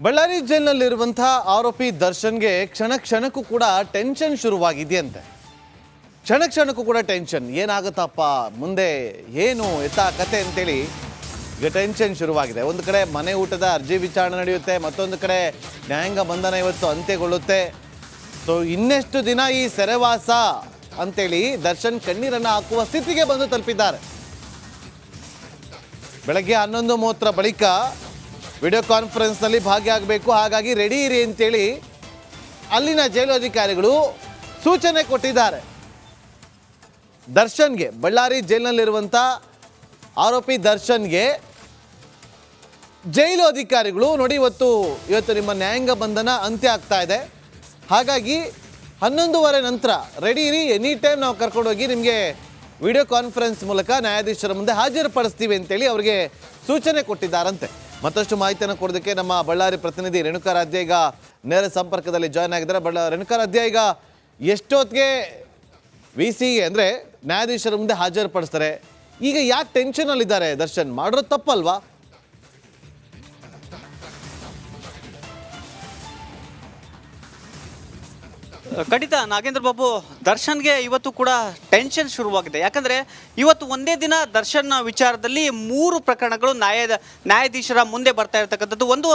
ಬಳ್ಳಾರಿ ಜೈಲಿನಲ್ಲಿರುವಂತಹ ಆರೋಪಿ ದರ್ಶನ್ಗೆ ಕ್ಷಣ ಕ್ಷಣಕ್ಕೂ ಕೂಡ ಟೆನ್ಷನ್ ಶುರುವಾಗಿದೆಯಂತೆ. ಕ್ಷಣ ಕ್ಷಣಕ್ಕೂ ಕೂಡ ಟೆನ್ಷನ್. ಏನಾಗುತ್ತಪ್ಪ ಮುಂದೆ, ಏನು ಎತ್ತಾ ಕತೆ ಅಂತೇಳಿ ಈಗ ಟೆನ್ಷನ್ ಶುರುವಾಗಿದೆ. ಒಂದು ಕಡೆ ಮನೆ ಊಟದ ಅರ್ಜಿ ವಿಚಾರಣೆ ನಡೆಯುತ್ತೆ, ಮತ್ತೊಂದು ಕಡೆ ನ್ಯಾಯಾಂಗ ಬಂಧನ ಇವತ್ತು ಅಂತ್ಯಗೊಳ್ಳುತ್ತೆ. ಸೊ ಇನ್ನೆಷ್ಟು ದಿನ ಈ ಸೆರೆವಾಸ ಅಂತೇಳಿ ದರ್ಶನ್ ಕಣ್ಣೀರನ್ನು ಹಾಕುವ ಸ್ಥಿತಿಗೆ ಬಂದು ತಲುಪಿದ್ದಾರೆ. ಬೆಳಗ್ಗೆ 11:30 ಬಳಿಕ ವಿಡಿಯೋ ಕಾನ್ಫರೆನ್ಸ್ನಲ್ಲಿ ಭಾಗಿಯಾಗಬೇಕು, ಹಾಗಾಗಿ ರೆಡಿ ಇರಿ ಅಂತೇಳಿ ಅಲ್ಲಿನ ಜೈಲು ಅಧಿಕಾರಿಗಳು ಸೂಚನೆ ಕೊಟ್ಟಿದ್ದಾರೆ. ದರ್ಶನ್ಗೆ, ಬಳ್ಳಾರಿ ಜೈಲಿನಲ್ಲಿರುವಂಥ ಆರೋಪಿ ದರ್ಶನ್ಗೆ ಜೈಲು ಅಧಿಕಾರಿಗಳು ನೋಡಿ ಇವತ್ತು ನಿಮ್ಮ ನ್ಯಾಯಾಂಗ ಬಂಧನ ಅಂತ್ಯ ಆಗ್ತಾ ಇದೆ, ಹಾಗಾಗಿ 11:15 ನಂತರ ರೆಡಿ ಇರಿ, ಎನಿ ಟೈಮ್ ನಾವು ಕರ್ಕೊಂಡೋಗಿ ನಿಮಗೆ ವಿಡಿಯೋ ಕಾನ್ಫರೆನ್ಸ್ ಮೂಲಕ ನ್ಯಾಯಾಧೀಶರ ಮುಂದೆ ಹಾಜರುಪಡಿಸ್ತೀವಿ ಅಂತೇಳಿ ಅವರಿಗೆ ಸೂಚನೆ ಕೊಟ್ಟಿದ್ದಾರಂತೆ. ಮತ್ತಷ್ಟು ಮಾಹಿತಿಯನ್ನು ಕೊಡೋದಕ್ಕೆ ನಮ್ಮ ಬಳ್ಳಾರಿ ಪ್ರತಿನಿಧಿ ರೇಣುಕಾರಾಧ್ಯ ಈಗ ನೇರ ಸಂಪರ್ಕದಲ್ಲಿ ಜಾಯ್ನ್ ಆಗಿದ್ದಾರೆ. ರೇಣುಕಾರಾಧ್ಯ, ಈಗ ಎಷ್ಟೊತ್ತಿಗೆ VC ಅಂದರೆ ನ್ಯಾಯಾಧೀಶರ ಮುಂದೆ ಹಾಜರುಪಡಿಸ್ತಾರೆ? ಈಗ ಯಾಕೆ ಟೆನ್ಷನಲ್ಲಿದ್ದಾರೆ ದರ್ಶನ್? ಮಾಡಿರೋದು ತಪ್ಪಲ್ವಾ? ಖಂಡಿತ ನಾಗೇಂದ್ರ ಬಾಬು, ದರ್ಶನ್ಗೆ ಇವತ್ತು ಕೂಡ ಟೆನ್ಷನ್ ಶುರುವಾಗಿದೆ. ಯಾಕಂದರೆ ಇವತ್ತು ಒಂದೇ ದಿನ ದರ್ಶನ್ ವಿಚಾರದಲ್ಲಿ 3 ಪ್ರಕರಣಗಳು ನ್ಯಾಯಾಧೀಶರ ಮುಂದೆ ಬರ್ತಾ ಇರತಕ್ಕಂಥದ್ದು. ಒಂದು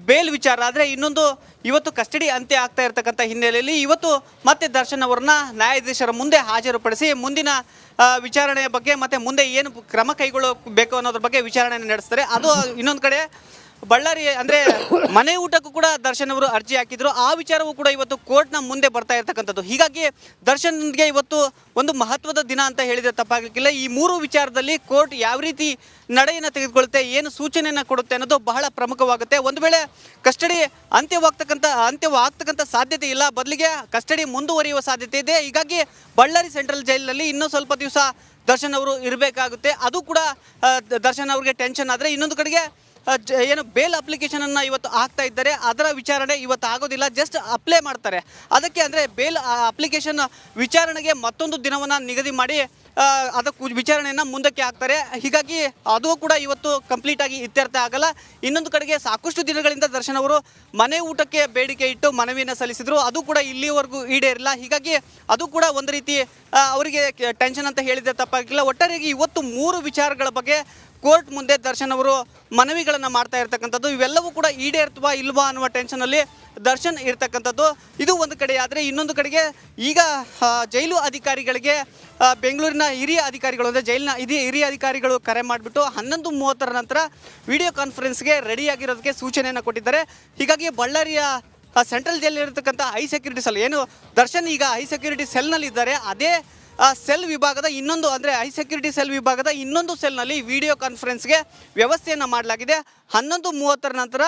ಬೇಲ್ ವಿಚಾರ ಆದರೆ, ಇನ್ನೊಂದು ಇವತ್ತು ಕಸ್ಟಡಿ ಅಂತ್ಯ ಆಗ್ತಾ ಇರತಕ್ಕಂಥ ಹಿನ್ನೆಲೆಯಲ್ಲಿ ಇವತ್ತು ಮತ್ತೆ ದರ್ಶನ್ ಅವರನ್ನ ನ್ಯಾಯಾಧೀಶರ ಮುಂದೆ ಹಾಜರುಪಡಿಸಿ ಮುಂದಿನ ವಿಚಾರಣೆಯ ಬಗ್ಗೆ ಮತ್ತು ಮುಂದೆ ಏನು ಕ್ರಮ ಕೈಗೊಳ್ಳಬೇಕು ಅನ್ನೋದ್ರ ಬಗ್ಗೆ ವಿಚಾರಣೆ ನಡೆಸ್ತಾರೆ. ಅದು ಇನ್ನೊಂದು ಕಡೆ ಬಳ್ಳಾರಿ ಅಂದರೆ ಮನೆ ಊಟಕ್ಕೂ ಕೂಡ ದರ್ಶನ್ ಅವರು ಅರ್ಜಿ ಹಾಕಿದ್ರು. ಆ ವಿಚಾರವೂ ಕೂಡ ಇವತ್ತು ಕೋರ್ಟ್ನ ಮುಂದೆ ಬರ್ತಾ ಇರ್ತಕ್ಕಂಥದ್ದು. ಹೀಗಾಗಿ ದರ್ಶನ್ಗೆ ಇವತ್ತು ಒಂದು ಮಹತ್ವದ ದಿನ ಅಂತ ಹೇಳಿದರೆ ತಪ್ಪಾಗಲಿಕ್ಕಿಲ್ಲ. ಈ 3 ವಿಚಾರದಲ್ಲಿ ಕೋರ್ಟ್ ಯಾವ ರೀತಿ ನಡೆಯನ್ನು ತೆಗೆದುಕೊಳ್ಳುತ್ತೆ, ಏನು ಸೂಚನೆಯನ್ನು ಕೊಡುತ್ತೆ ಅನ್ನೋದು ಬಹಳ ಪ್ರಮುಖವಾಗುತ್ತೆ. ಒಂದು ವೇಳೆ ಕಸ್ಟಡಿ ಅಂತ್ಯವಾಗ್ತಕ್ಕಂಥ ಸಾಧ್ಯತೆ ಇಲ್ಲ, ಬದಲಿಗೆ ಕಸ್ಟಡಿ ಮುಂದುವರಿಯುವ ಸಾಧ್ಯತೆ ಇದೆ. ಹೀಗಾಗಿ ಬಳ್ಳಾರಿ ಸೆಂಟ್ರಲ್ ಜೈಲಿನಲ್ಲಿ ಇನ್ನೂ ಸ್ವಲ್ಪ ದಿವಸ ದರ್ಶನ್ ಅವರು ಇರಬೇಕಾಗುತ್ತೆ. ಅದು ಕೂಡ ದರ್ಶನ್ ಅವ್ರಿಗೆ ಟೆನ್ಷನ್. ಆದರೆ ಇನ್ನೊಂದು ಕಡೆಗೆ ಏನು ಬೇಲ್ ಅಪ್ಲಿಕೇಶನನ್ನು ಇವತ್ತು ಹಾಕ್ತಾ ಇದ್ದಾರೆ, ಅದರ ವಿಚಾರಣೆ ಇವತ್ತು ಆಗೋದಿಲ್ಲ, ಜಸ್ಟ್ ಅಪ್ಲೈ ಮಾಡ್ತಾರೆ. ಅದಕ್ಕೆ ಅಂದರೆ ಬೇಲ್ ಅಪ್ಲಿಕೇಶನ್ ವಿಚಾರಣೆಗೆ ಮತ್ತೊಂದು ದಿನವನ್ನು ನಿಗದಿ ಮಾಡಿ ಅದಕ್ಕೆ ವಿಚಾರಣೆಯನ್ನು ಮುಂದಕ್ಕೆ ಹಾಕ್ತಾರೆ. ಹೀಗಾಗಿ ಅದು ಕೂಡ ಇವತ್ತು ಕಂಪ್ಲೀಟಾಗಿ ಇತ್ಯರ್ಥ ಆಗಲ್ಲ. ಇನ್ನೊಂದು ಕಡೆಗೆ ಸಾಕಷ್ಟು ದಿನಗಳಿಂದ ದರ್ಶನ್ ಅವರು ಮನೆ ಊಟಕ್ಕೆ ಬೇಡಿಕೆ ಇಟ್ಟು ಮನವಿಯನ್ನು ಸಲ್ಲಿಸಿದ್ರು, ಅದು ಕೂಡ ಇಲ್ಲಿವರೆಗೂ ಈಡೇರಿಲ್ಲ. ಹೀಗಾಗಿ ಅದು ಕೂಡ ಒಂದು ರೀತಿ ಅವರಿಗೆ ಟೆನ್ಷನ್ ಅಂತ ಹೇಳಿದರೆ ತಪ್ಪಾಗಿಲ್ಲ. ಒಟ್ಟಾರೆಯಾಗಿ ಇವತ್ತು 3 ವಿಚಾರಗಳ ಬಗ್ಗೆ ಕೋರ್ಟ್ ಮುಂದೆ ದರ್ಶನ್ ಅವರು ಮನವಿಗಳನ್ನು ಮಾಡ್ತಾ ಇರ್ತಕ್ಕಂಥದ್ದು. ಇವೆಲ್ಲವೂ ಕೂಡ ಈಡೇರ್ತವಾ ಇಲ್ವಾ ಅನ್ನುವ ಟೆನ್ಷನಲ್ಲಿ ದರ್ಶನ್ ಇರ್ತಕ್ಕಂಥದ್ದು. ಇದು ಒಂದು ಕಡೆ ಆದರೆ, ಇನ್ನೊಂದು ಕಡೆಗೆ ಈಗ ಜೈಲು ಅಧಿಕಾರಿಗಳಿಗೆ ಬೆಂಗಳೂರಿನ ಹಿರಿಯ ಅಧಿಕಾರಿಗಳು ಅಂದರೆ ಜೈಲಿನ ಹಿರಿಯ ಅಧಿಕಾರಿಗಳು ಕರೆ ಮಾಡಿಬಿಟ್ಟು 11:30 ನಂತರ ವಿಡಿಯೋ ಕಾನ್ಫರೆನ್ಸ್ಗೆ ರೆಡಿಯಾಗಿರೋದಕ್ಕೆ ಸೂಚನೆಯನ್ನು ಕೊಟ್ಟಿದ್ದಾರೆ. ಹೀಗಾಗಿ ಬಳ್ಳಾರಿಯ ಸೆಂಟ್ರಲ್ ಜೈಲಿರ್ತಕ್ಕಂಥ ಹೈ ಸೆಕ್ಯೂರಿಟಿ ಸೆಲ್, ಏನು ದರ್ಶನ್ ಈಗ ಹೈ ಸೆಕ್ಯೂರಿಟಿ ಸೆಲ್ನಲ್ಲಿದ್ದಾರೆ, ಅದೇ ಸೆಲ್ ವಿಭಾಗದ ಇನ್ನೊಂದು ಅಂದರೆ ಹೈ ಸೆಕ್ಯೂರಿಟಿ ಸೆಲ್ ವಿಭಾಗದ ಇನ್ನೊಂದು ಸೆಲ್ನಲ್ಲಿ ವಿಡಿಯೋ ಕಾನ್ಫರೆನ್ಸ್ಗೆ ವ್ಯವಸ್ಥೆಯನ್ನು ಮಾಡಲಾಗಿದೆ. 11:30 ನಂತರ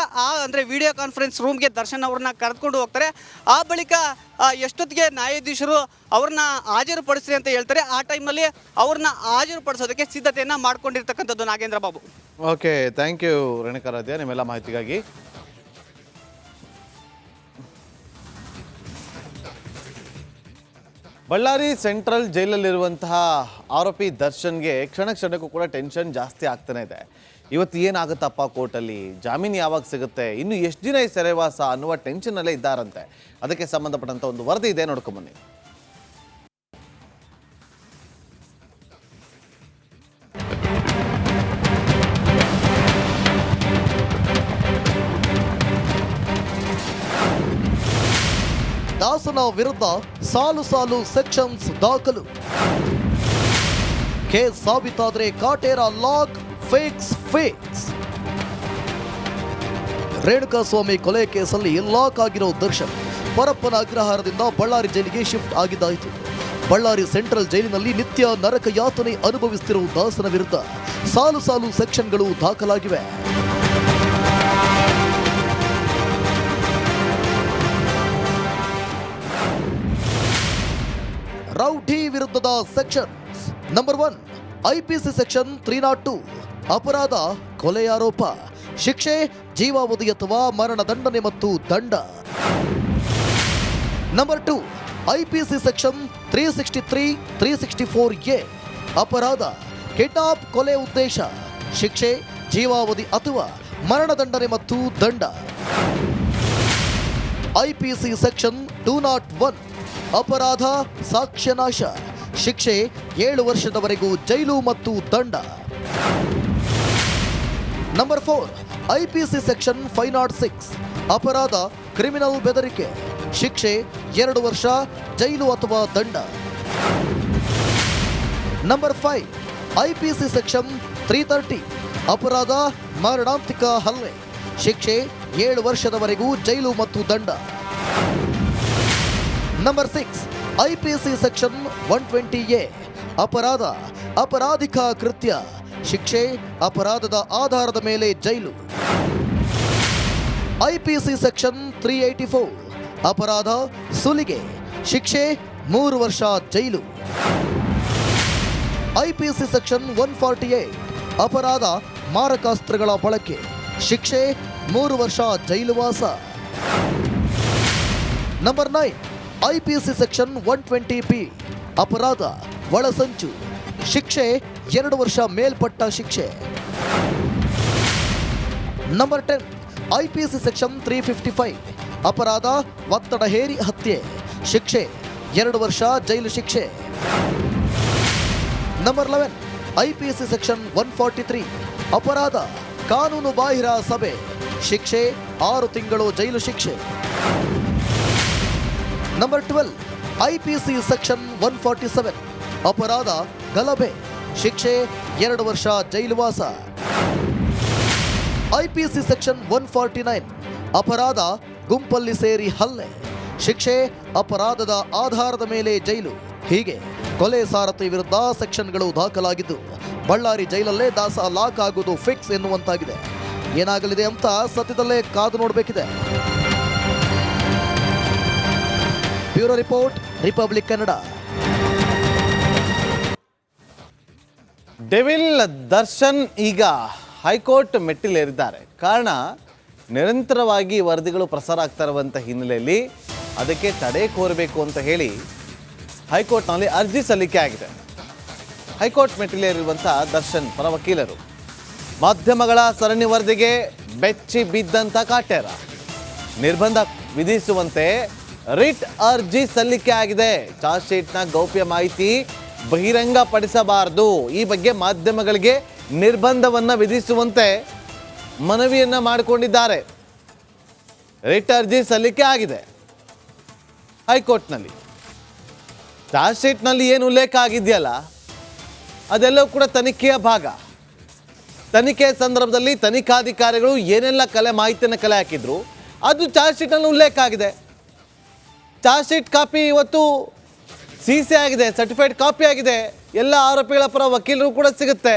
ಅಂದರೆ ವಿಡಿಯೋ ಕಾನ್ಫರೆನ್ಸ್ ರೂಮ್ಗೆ ದರ್ಶನ್ ಅವ್ರನ್ನ ಕರೆದುಕೊಂಡು ಹೋಗ್ತಾರೆ. ಆ ಬಳಿಕ ಎಷ್ಟೊತ್ತಿಗೆ ನ್ಯಾಯಾಧೀಶರು ಅವ್ರನ್ನ ಹಾಜರುಪಡಿಸ್ರಿ ಅಂತ ಹೇಳ್ತಾರೆ, ಆ ಟೈಮ್ನಲ್ಲಿ ಅವ್ರನ್ನ ಹಾಜರುಪಡಿಸೋದಕ್ಕೆ ಸಿದ್ಧತೆಯನ್ನು ಮಾಡ್ಕೊಂಡಿರ್ತಕ್ಕಂಥದ್ದು. Nagendra Babu. Okay, thank you Renukaradhya ನಿಮ್ಮೆಲ್ಲ ಮಾಹಿತಿಗಾಗಿ. ಬಳ್ಳಾರಿ ಸೆಂಟ್ರಲ್ ಜೈಲಲ್ಲಿರುವಂತಹ ಆರೋಪಿ ದರ್ಶನ್ಗೆ ಕ್ಷಣ ಕ್ಷಣಕ್ಕೂ ಕೂಡ ಟೆನ್ಷನ್ ಜಾಸ್ತಿ ಆಗ್ತಾನೆ ಇದೆ. ಇವತ್ತು ಏನಾಗುತ್ತಪ್ಪ ಕೋರ್ಟಲ್ಲಿ, ಜಾಮೀನು ಯಾವಾಗ ಸಿಗುತ್ತೆ, ಇನ್ನು ಎಷ್ಟು ದಿನ ಈ ಸೆರೆವಾಸ ಅನ್ನುವ ಟೆನ್ಷನ್ನಲ್ಲೇ ಇದ್ದಾರಂತೆ. ಅದಕ್ಕೆ ಸಂಬಂಧಪಟ್ಟಂಥ ಒಂದು ವರದಿ ಇದೆ, ನೋಡ್ಕೊಂಬನ್ನಿ. ದಾಸನ ವಿರುದ್ಧ ಸಾಲು ಸೆಕ್ಷನ್ಸ್ ದಾಖಲು. ಕೇಸ್ ಸಾಬೀತಾದ್ರೆ ಕಾಟೇರ ಲಾಕ್ ಫಿಕ್ಸ್. ರೇಣುಕಾಸ್ವಾಮಿ ಕೊಲೆ ಕೇಸಲ್ಲಿ ಲಾಕ್ ಆಗಿರೋ ದರ್ಶನ್ ಪರಪ್ಪನ ಅಗ್ರಹಾರದಿಂದ ಬಳ್ಳಾರಿ ಜೈಲಿಗೆ ಶಿಫ್ಟ್ ಆಗಿದ್ದಾಯಿತು. ಬಳ್ಳಾರಿ ಸೆಂಟ್ರಲ್ ಜೈಲಿನಲ್ಲಿ ನಿತ್ಯ ನರಕ ಯಾತನೆ ಅನುಭವಿಸುತ್ತಿರುವ ದಾಸನ ವಿರುದ್ಧ ಸಾಲು ಸೆಕ್ಷನ್ಗಳು ದಾಖಲಾಗಿವೆ. ರೌಡಿ ವಿರುದ್ಧದ ಸೆಕ್ಷನ್ಸ್. ನಂಬರ್ 1 IPC ಸೆಕ್ಷನ್ 302 ಅಪರಾಧ ಕೊಲೆ ಆರೋಪ, ಶಿಕ್ಷೆ ಜೀವಾವಧಿ ಅಥವಾ ಮರಣದಂಡನೆ ಮತ್ತು ದಂಡ. ನಂಬರ್ 2 IPC ಸೆಕ್ಷನ್ 363 364A ಅಪರಾಧ ಕಿಡ್ನಾಪ್ ಕೊಲೆ ಉದ್ದೇಶ, ಶಿಕ್ಷೆ ಜೀವಾವಧಿ ಅಥವಾ ಮರಣದಂಡನೆ ಮತ್ತು ದಂಡ. ಐಪಿಸಿ ಸೆಕ್ಷನ್ 201 ಅಪರಾಧ ಸಾಕ್ಷ್ಯನಾಶ, ಶಿಕ್ಷೆ 7 ವರ್ಷದವರೆಗೂ ಜೈಲು ಮತ್ತು ದಂಡ. ನಂಬರ್ 4 ಐಪಿಸಿ ಸೆಕ್ಷನ್ 506 ಅಪರಾಧ ಕ್ರಿಮಿನಲ್ ಬೆದರಿಕೆ, ಶಿಕ್ಷೆ 2 ವರ್ಷ ಜೈಲು ಅಥವಾ ದಂಡ. ನಂಬರ್ 5 ಐಪಿಸಿ ಸೆಕ್ಷನ್ 330 ಅಪರಾಧ ಮಾರಣಾಂತಿಕ ಹಲ್ಲೆ, ಶಿಕ್ಷೆ 7 ವರ್ಷದವರೆಗೂ ಜೈಲು ಮತ್ತು ದಂಡ. ನಂಬರ್ 6 ಐಪಿಸಿ ಸೆಕ್ಷನ್ 120A ಅಪರಾಧ ಅಪರಾಧಿಕ ಕೃತ್ಯ, ಶಿಕ್ಷೆ ಅಪರಾಧದ ಆಧಾರದ ಮೇಲೆ ಜೈಲು. ಐಪಿಸಿ ಸೆಕ್ಷನ್ 384 ಅಪರಾಧ ಸುಲಿಗೆ, ಶಿಕ್ಷೆ 3 ವರ್ಷ ಜೈಲು. ಐಪಿಸಿ ಸೆಕ್ಷನ್ 148 ಅಪರಾಧ ಮಾರಕಾಸ್ತ್ರಗಳ ಬಳಕೆ, ಶಿಕ್ಷೆ 3 ವರ್ಷ ಜೈಲುವಾಸ. ನಂಬರ್ 9 ಐಪಿಸಿ ಸೆಕ್ಷನ್ 120B ಅಪರಾಧ ಒಳಸಂಚು, ಶಿಕ್ಷೆ 2 ವರ್ಷ ಮೇಲ್ಪಟ್ಟ ಶಿಕ್ಷೆ. ನಂಬರ್ 10 ಐಪಿಸಿ ಸೆಕ್ಷನ್ 355 ಅಪರಾಧ ಒತ್ತಡ ಹೇರಿ ಹತ್ಯೆ, ಶಿಕ್ಷೆ 2 ವರ್ಷ ಜೈಲು ಶಿಕ್ಷೆ. ನಂಬರ್ 11 ಐಪಿಸಿ ಸೆಕ್ಷನ್ 143 ಅಪರಾಧ ಕಾನೂನು ಬಾಹಿರ ಸಭೆ, ಶಿಕ್ಷೆ 6 ತಿಂಗಳು ಜೈಲು ಶಿಕ್ಷೆ. ನಂಬರ್ 12 ಐಪಿಸಿ ಸೆಕ್ಷನ್ 147 ಅಪರಾಧ ಗಲಭೆ, ಶಿಕ್ಷೆ 2 ವರ್ಷ ಜೈಲುವಾಸ. ಐಪಿಸಿ ಸೆಕ್ಷನ್ 149 ಅಪರಾಧ ಗುಂಪಲ್ಲಿ ಸೇರಿ ಹಲ್ಲೆ, ಶಿಕ್ಷೆ ಅಪರಾಧದ ಆಧಾರದ ಮೇಲೆ ಜೈಲು. ಹೀಗೆ ಕೊಲೆ ಸಾರಥಿ ವಿರುದ್ಧ ಸೆಕ್ಷನ್ಗಳು ದಾಖಲಾಗಿದ್ದು ಬಳ್ಳಾರಿ ಜೈಲಲ್ಲೇ ದಾಸ ಲಾಕ್ ಆಗುವುದು ಫಿಕ್ಸ್ ಎನ್ನುವಂತಾಗಿದೆ. ಏನಾಗಲಿದೆ ಅಂತ ಸದ್ಯದಲ್ಲೇ ಕಾದು ನೋಡಬೇಕಿದೆ. Bureau report, republic Kannada. Devil Darshan ಈಗ ಹೈಕೋರ್ಟ್ ಮೆಟ್ಟಿಲೇರಿದ್ದಾರೆ. ಕಾರಣ ನಿರಂತರವಾಗಿ ವರದಿಗಳು ಪ್ರಸಾರ ಆಗ್ತಾ ಇರುವಂಥ ಹಿನ್ನೆಲೆಯಲ್ಲಿ ಅದಕ್ಕೆ ತಡೆ ಕೋರಬೇಕು ಅಂತ ಹೇಳಿ ಹೈಕೋರ್ಟ್ನಲ್ಲಿ ಅರ್ಜಿ ಸಲ್ಲಿಕೆ ಆಗಿದೆ. ಹೈಕೋರ್ಟ್ ಮೆಟ್ಟಿಲೇರಿರುವಂಥ ದರ್ಶನ್ ಪರ ವಕೀಲರು ಮಾಧ್ಯಮಗಳ ಸರಣಿ ವರದಿಗೆ ಬೆಚ್ಚಿ ಬಿದ್ದಂಥ ಕಾಟೇರ ನಿರ್ಬಂಧ ವಿಧಿಸುವಂತೆ ರಿಟ್ ಅರ್ಜಿ ಸಲ್ಲಿಕೆ ಆಗಿದೆ. ಚಾರ್ಜ್ ಶೀಟ್ನ ಗೌಪ್ಯ ಮಾಹಿತಿ ಬಹಿರಂಗಪಡಿಸಬಾರದು, ಈ ಬಗ್ಗೆ ಮಾಧ್ಯಮಗಳಿಗೆ ನಿರ್ಬಂಧವನ್ನು ವಿಧಿಸುವಂತೆ ಮನವಿಯನ್ನು ಮಾಡಿಕೊಂಡಿದ್ದಾರೆ. ರಿಟ್ ಅರ್ಜಿ ಸಲ್ಲಿಕೆ ಆಗಿದೆ ಹೈಕೋರ್ಟ್ನಲ್ಲಿ. ಚಾರ್ಜ್ ಶೀಟ್ನಲ್ಲಿ ಏನು ಉಲ್ಲೇಖ ಆಗಿದೆಯಲ್ಲ ಅದೆಲ್ಲವೂ ಕೂಡ ತನಿಖೆಯ ಭಾಗ. ತನಿಖೆ ಸಂದರ್ಭದಲ್ಲಿ ತನಿಖಾಧಿಕಾರಿಗಳು ಏನೆಲ್ಲ ಮಾಹಿತಿಯನ್ನು ಕಲೆ ಹಾಕಿದ್ರು ಅದು ಚಾರ್ಜ್ ಶೀಟ್ನಲ್ಲಿ ಉಲ್ಲೇಖ ಆಗಿದೆ. ಚಾರ್ಜ್ ಶೀಟ್ ಕಾಪಿ ಇವತ್ತು CC ಆಗಿದೆ, ಸರ್ಟಿಫೈಡ್ ಕಾಪಿ ಆಗಿದೆ. ಎಲ್ಲ ಆರೋಪಿಗಳ ಪರ ವಕೀಲರು ಕೂಡ ಸಿಗುತ್ತೆ.